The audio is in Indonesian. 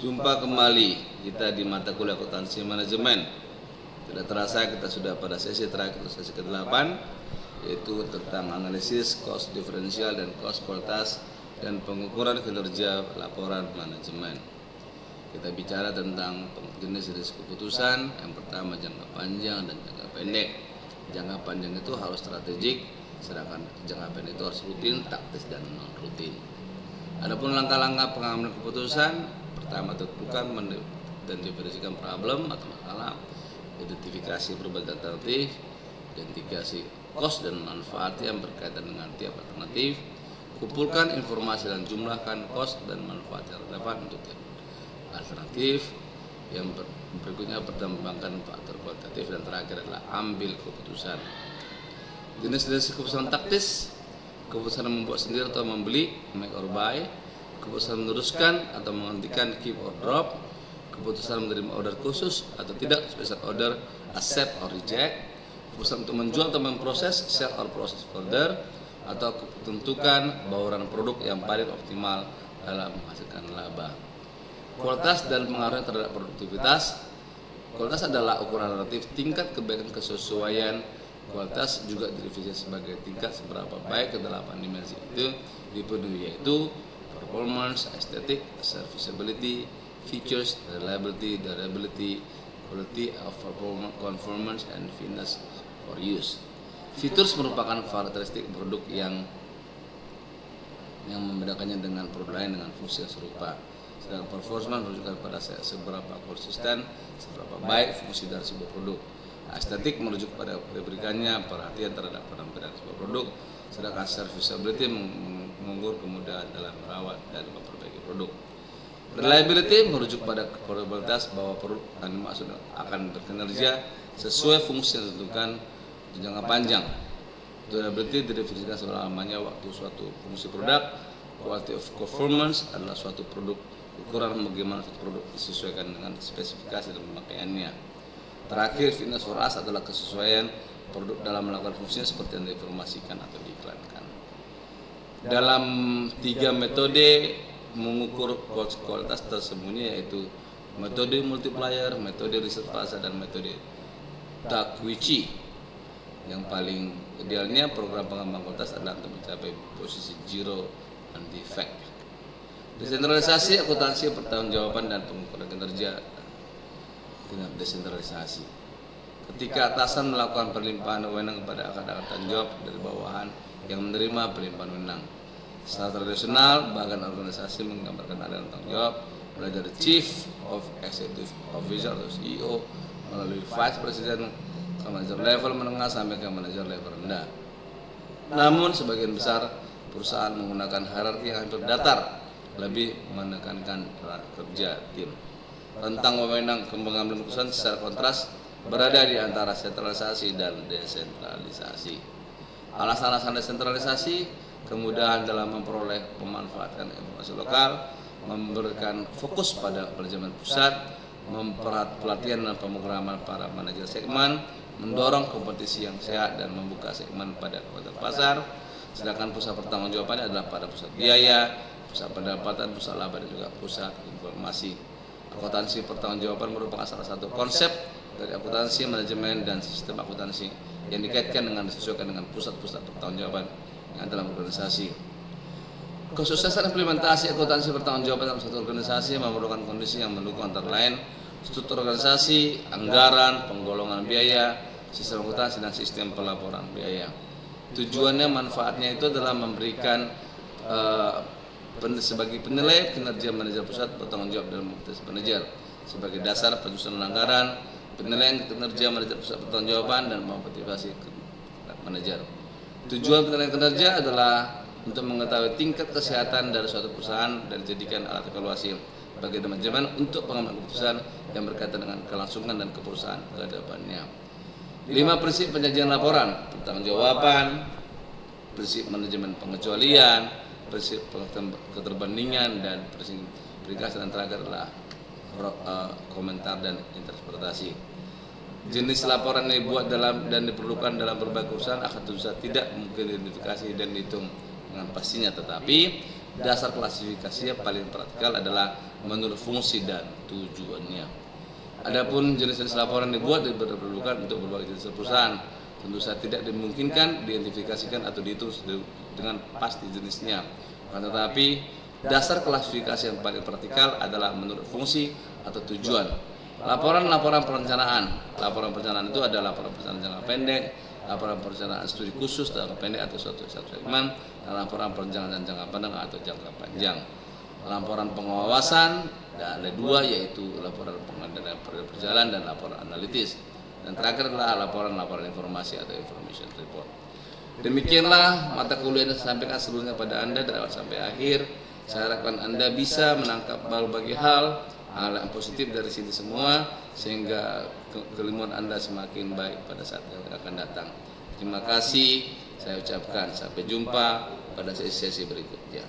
Jumpa kembali kita di mata kuliah akuntansi manajemen. Tidak terasa kita sudah pada sesi terakhir, sesi ke-8, yaitu tentang analisis cost diferensial dan cost kualitas dan pengukuran kinerja laporan manajemen. Kita bicara tentang jenis-jenis keputusan. Yang pertama jangka panjang dan jangka pendek. Jangka panjang itu harus strategik, sedangkan jangka pendek itu harus rutin, taktis dan non rutin. Adapun langkah-langkah pengambilan keputusan, pertama tentukan dan definisikan problem atau masalah, identifikasi berbagai alternatif, identifikasi cost dan manfaat yang berkaitan dengan tiap alternatif, kumpulkan informasi dan jumlahkan cost dan manfaat yang relevan untuk tiap alternatif. Yang berikutnya pertimbangkan faktor kualitatif, dan terakhir adalah ambil keputusan. Jenis-jenis keputusan taktis: keputusan membuat sendiri atau membeli, make or buy; keputusan meneruskan atau menghentikan, keep or drop; keputusan menerima order khusus atau tidak, special order, accept or reject; keputusan untuk menjual atau memproses, sell or process further; atau tentukan bauran produk yang paling optimal dalam menghasilkan laba. Kualitas dan pengaruhnya terhadap produktivitas. Kualitas adalah ukuran relatif tingkat kebaikan kesesuaian. Kualitas juga didefinisikan sebagai tingkat seberapa baik kedelapan dimensi itu dipenuhi, yaitu performance, aesthetic, serviceability, features, reliability, durability, quality of performance, and fitness for use. Features merupakan karakteristik produk yang membedakannya dengan produk lain dengan fungsi yang serupa. Sedangkan performance menunjukkan pada seberapa konsisten, seberapa baik fungsi dari sebuah produk. Estetik merujuk pada diberikannya perhatian terhadap penampilan sebuah produk. Sedangkan serviceability mengukur kemudahan dalam merawat dan memperbaiki produk. Reliability merujuk pada probabilitas bahwa produk yang dimaksud akan berkinerja sesuai fungsi yang ditentukan di jangka panjang. Durability didefinisikan selamanya waktu suatu fungsi produk. Quality of performance adalah suatu produk, ukuran bagaimana suatu produk disesuaikan dengan spesifikasi dan pemakaiannya. Terakhir, fitness for us adalah kesesuaian produk dalam melakukan fungsinya seperti yang diinformasikan atau diiklankan. Dalam 3 metode mengukur kualitas tersembunyi, yaitu metode multiplier, metode riset fase, dan metode Takeuchi. Yang paling idealnya program pengembangan kualitas adalah untuk mencapai posisi zero and defect. Desentralisasi akuntansi, pertanggungjawaban dan pengukuran kinerja dengan desentralisasi. Ketika atasan melakukan perlimpahan wewenang kepada akan tanggung jawab dari bawahan yang menerima perlimpahan wewenang. Secara tradisional, bagian organisasi menggambarkan aliran tanggung jawab mulai dari Chief of Executive Officer atau CEO melalui Vice President ke manajer level menengah sampai ke manajer level rendah. Namun sebagian besar perusahaan menggunakan hierarki yang hampir datar, lebih menekankan peran kerja tim. Tentang wewenang pengambilan keputusan secara kontras berada di antara sentralisasi dan desentralisasi. Alasan-alasan desentralisasi: kemudahan dalam memperoleh pemanfaatan informasi lokal, memberikan fokus pada manajemen pusat, mempererat pelatihan dan pemrograman para manajer segmen, mendorong kompetisi yang sehat dan membuka segmen pada kekuatan pasar. Sedangkan pusat pertanggungjawabannya adalah pada pusat biaya, pusat pendapatan, pusat laba, dan juga pusat informasi. Akuntansi pertanggungjawaban merupakan salah satu konsep dari akuntansi manajemen dan sistem akuntansi yang dikaitkan dengan disesuaikan dengan pusat-pusat pertanggungjawaban yang dalam organisasi. Kesuksesan implementasi akuntansi pertanggungjawaban dalam satu organisasi memerlukan kondisi yang mendukung, antara lain struktur organisasi, anggaran, penggolongan biaya, sistem akuntansi, dan sistem pelaporan biaya. Tujuannya, manfaatnya itu adalah memberikan sebagai penilai kinerja manajer pusat, bertanggung jawab dalam aktivitas manajer sebagai dasar penyusunan anggaran, penilaian kinerja manajer pusat bertanggung jawaban, dan motivasi manajer. Tujuan penilaian kinerja adalah untuk mengetahui tingkat kesehatan dari suatu perusahaan dan dijadikan alat evaluasi bagi manajemen untuk pengambilan keputusan yang berkaitan dengan kelangsungan dan keperusahaan ke depannya. 5 prinsip penyajian laporan: pertanggungjawaban, prinsip manajemen pengecualian, prinsip keterbandingan, dan prinsip ringkas, dan terakhir adalah komentar dan interpretasi. Jenis laporan yang dibuat dalam dan diperlukan dalam berbagai perusahaan akan tentu saja tidak mungkin diidentifikasi dan dihitung dengan pastinya, tetapi dasar klasifikasinya paling praktikal adalah menurut fungsi dan tujuannya. Adapun jenis-jenis laporan dibuat diperlukan untuk berbagai jenis perusahaan. Tentu saja tidak dimungkinkan diidentifikasikan atau dihitung dengan pasti jenisnya. Tetapi dasar klasifikasi yang paling praktikal adalah menurut fungsi atau tujuan. Laporan perencanaan itu adalah laporan perencanaan jangka pendek, laporan perencanaan studi khusus jangka pendek atau suatu segmen, dan laporan perencanaan jangka pendek atau jangka panjang. Laporan pengawasan dan ada dua, yaitu laporan pengendalian berjalan dan laporan analitis. Dan terakhir adalah laporan informasi atau information report. Demikianlah mata kuliah yang saya sampaikan sebelumnya pada Anda dari awal sampai akhir. Saya harapkan Anda bisa menangkap berbagai hal yang positif dari sini semua, sehingga keilmuan Anda semakin baik pada saat yang akan datang. Terima kasih, saya ucapkan sampai jumpa pada sesi berikutnya.